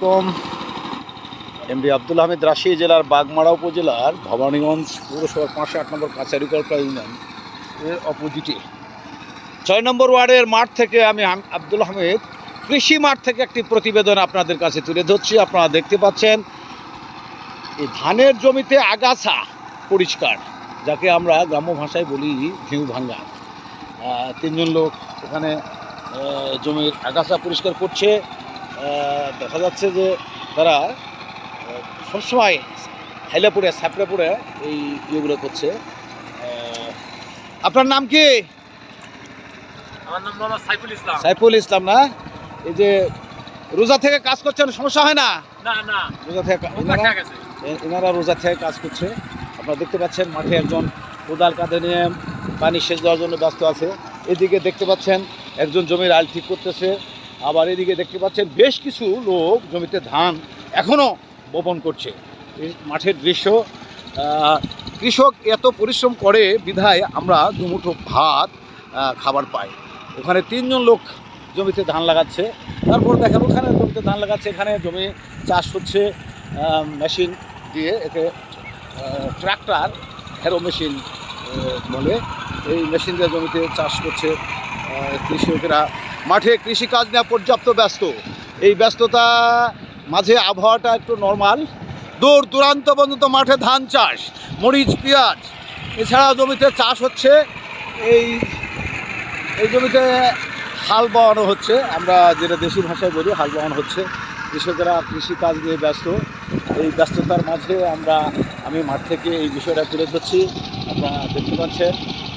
কম MD Abdul Hamid Rajshahi জেলার বাগমারা উপজেলার ভবানীগঞ্জ পৌরসভার 508 নম্বর কাছারিকল্পা ইউনিয়ন এর অপোজিটে 6 নম্বর ওয়ার্ডের মাঠ থেকে আমি আব্দুল হামিদ কৃষি মাঠ থেকে একটি প্রতিবেদন আপনাদের কাছে তুলে ধরছি। আপনারা দেখতে পাচ্ছেন এই ধানের জমিতে আগাছা পরিষ্কার, যাকে আমরা গ্রাম্য ভাষায় বলি ঢেউ ভাঙ্গা। তিনজন লোক এখানে জমির আগাছা পরিষ্কার করছে। দেখা যাচ্ছে যে তারা সবসময় হেলে পড়ে স্যাপড়ে পড়ে এই ইয়েগুলো করছে। আপনার নাম কি? আমার নাম মোহাম্মদ সাইফুল ইসলাম। সাইফুল ইসলাম না? এই যে রোজা থেকে কাজ করছেন, সমস্যা হয় না? না না, রোজা থেকে এনারা রোজা থেকে কাজ করছে। আপনারা দেখতে পাচ্ছেন মাঠে একজন কোদাল কাঁধে নিয়ে পানি সেচ দেওয়ার জন্য ব্যস্ত আছে। এদিকে দেখতে পাচ্ছেন একজন জমির আল ঠিক করতেছে। আবার এদিকে দেখতে পাচ্ছেন বেশ কিছু লোক জমিতে ধান এখনও বপন করছে। এই মাঠের দৃশ্য। কৃষক এত পরিশ্রম করে বিধায় আমরা দুমুঠো ভাত খাবার পাই। ওখানে তিনজন লোক জমিতে ধান লাগাচ্ছে। তারপর দেখাবো ওখানে জমিতে ধান লাগাচ্ছে, এখানে জমি চাষ হচ্ছে মেশিন দিয়ে। একে ট্রাক্টর হ্যারো মেশিন বলে। এই মেশিন দিয়ে জমিতে চাষ করছে কৃষকেরা। মাঠে কৃষিকাজ নিয়ে পর্যাপ্ত ব্যস্ত। এই ব্যস্ততা মাঝে আবহাওয়াটা একটু নর্মাল। দূর দূরান্ত পর্যন্ত মাঠে ধান চাষ, মরিচ, পেঁয়াজ, এছাড়া জমিতে চাষ হচ্ছে। এই জমিতে হাল বাওয়ানো হচ্ছে, আমরা যেটা দেশি ভাষায় বলি হাল বাওয়ানো হচ্ছে। কৃষকেরা কৃষিকাজ নিয়ে ব্যস্ত। এই ব্যস্ততার মাঝে আমি মাঠ থেকে এই বিষয়টা তুলে ধরছি। আপনারা দেখতে পাচ্ছেন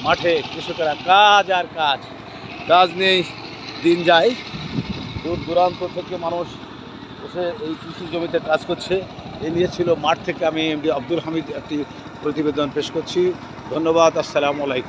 মাঠে কৃষকেরা কাজ আর কাজ নিয়েই দিন যায়। দূর দূরান্ত থেকে মানুষ এসে এই কৃষি জমিতে কাজ করছে। এ নিয়ে ছিল মাঠ থেকে আমি এমডি আব্দুল হামিদ একটি প্রতিবেদন পেশ করছি। ধন্যবাদ। আসসালামু আলাইকুম।